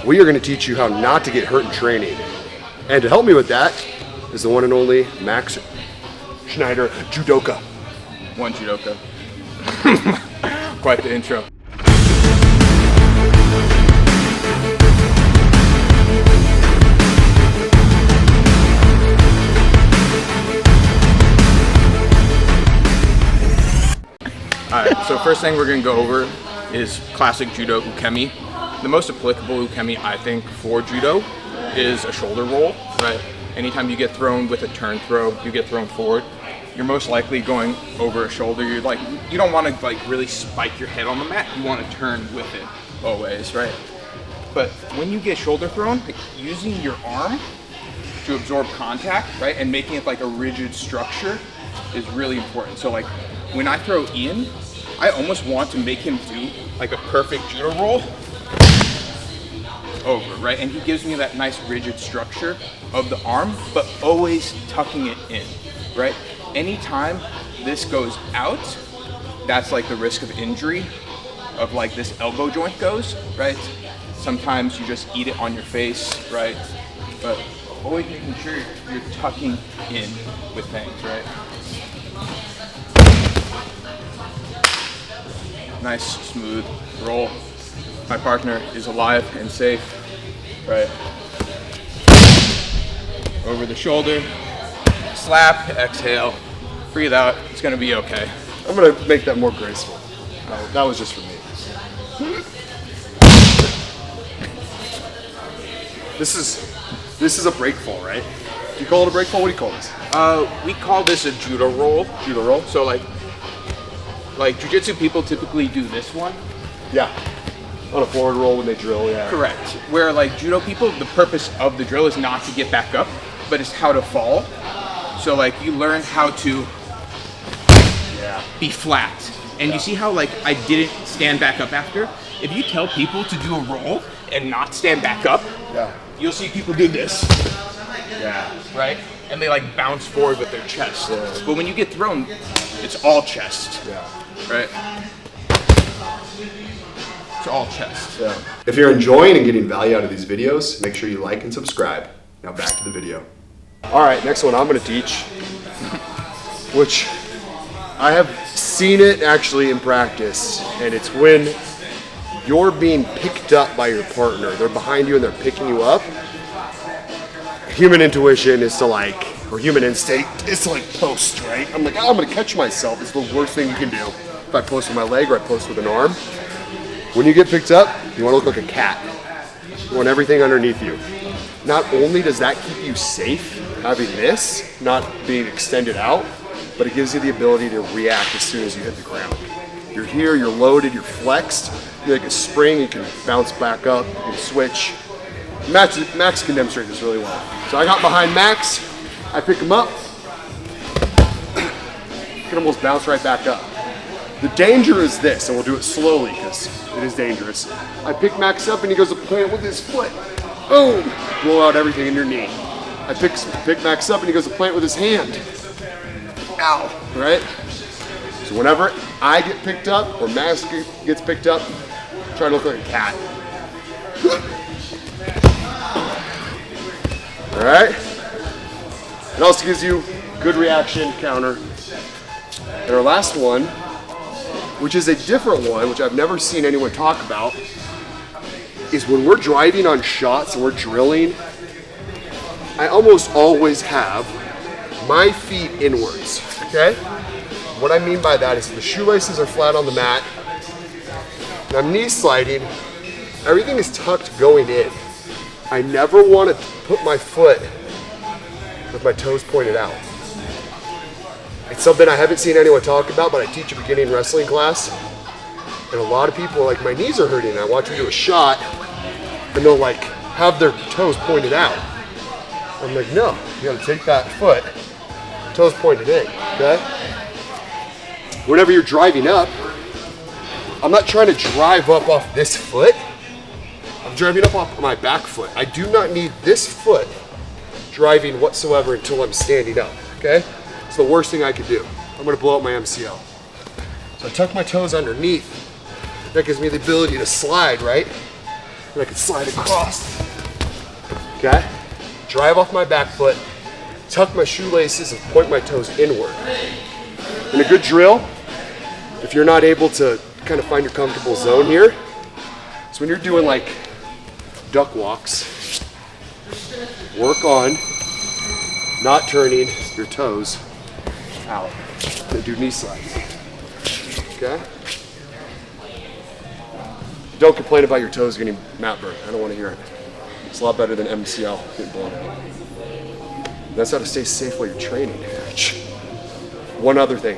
we are going to teach you how not to get hurt in training. And to help me with that is the one and only Max Schneider, Judoka. Onejudoka. Quite the intro. Alright, so first thing we're going to go over is classic Judo ukemi. The most applicable ukemi, I think, for Judo is a shoulder roll, right? Anytime you get thrown with a turn throw, you get thrown forward, you're most likely going over a shoulder. You don't want to really spike your head on the mat. You want to turn with it always, right? But when you get shoulder thrown, using your arm to absorb contact, right, and making it like a rigid structure is really important. So when I throw Ian, I almost want to make him do like a perfect Judo roll over, right? And he gives me that nice rigid structure of the arm, but always tucking it in, right? Anytime this goes out, that's like the risk of injury of like this elbow joint goes, right? Sometimes you just eat it on your face, right? But always making sure you're tucking in with things, right? Nice, smooth roll. My partner is alive and safe, right? Over the shoulder, slap, exhale, breathe out, it's gonna be okay. I'm gonna make that more graceful. That was just for me. This is a break fall, right? Do you call it a break fall? What do you call this? We call this a Judo roll. Judo roll? So like Jiu Jitsu people typically do this one. Yeah. On a forward roll when they drill, yeah. Correct. Where Judo people, the purpose of the drill is not to get back up, but it's how to fall. So you learn how to be flat. And you see how I didn't stand back up after? If you tell people to do a roll and not stand back up, you'll see people do this. Yeah. Right? And they bounce forward with their chest. Yeah. But when you get thrown, it's all chest. Yeah. Right? It's all chest. Yeah. If you're enjoying and getting value out of these videos, make sure you like and subscribe. Now back to the video. All right, next one I'm gonna teach, which I have seen it actually in practice, and it's when you're being picked up by your partner. They're behind you and they're picking you up. Human intuition is to or human instinct is to post, right? I'm I'm gonna catch myself. It's the worst thing you can do. If I post with my leg or I post with an arm. When you get picked up, you wanna look like a cat. You want everything underneath you. Not only does that keep you safe, having this, not being extended out, but it gives you the ability to react as soon as you hit the ground. You're here, you're loaded, you're flexed. You're like a spring, you can bounce back up, you can switch. Max can demonstrate this really well. So I got behind Max, I pick him up, can almost bounce right back up. The danger is this, and we'll do it slowly because it is dangerous. I pick Max up and he goes to plant with his foot. Boom! Blow out everything in your knee. I pick Max up and he goes to plant with his hand. Ow! Right? So whenever I get picked up or Max gets picked up, try to look like a cat. Alright? It also gives you good reaction, counter. And our last one, which is a different one, which I've never seen anyone talk about, is when we're driving on shots and we're drilling, I almost always have my feet inwards, okay? What I mean by that is the shoelaces are flat on the mat, and I'm knee sliding, everything is tucked going in. I never want to put my foot with my toes pointed out. It's something I haven't seen anyone talk about, but I teach a beginning wrestling class, and a lot of people are like, my knees are hurting, and I watch them do a shot, and they'll have their toes pointed out. I'm like, no, you gotta take that foot, toes pointed in, okay? Whenever you're driving up, I'm not trying to drive up off this foot, I'm driving up off my back foot. I do not need this foot driving whatsoever until I'm standing up, okay? It's the worst thing I could do. I'm gonna blow up my MCL. So I tuck my toes underneath. That gives me the ability to slide, right? and I can slide across. Okay? Drive off my back foot, tuck my shoelaces, and point my toes inward. In a good drill, if you're not able to kind of find your comfortable zone here, so when you're doing like duck walks, work on not turning your toes out. And do knee slides. Okay? Don't complain about your toes getting mat burn. I don't want to hear it. It's a lot better than MCL getting blown out. That's how to stay safe while you're training. One other thing.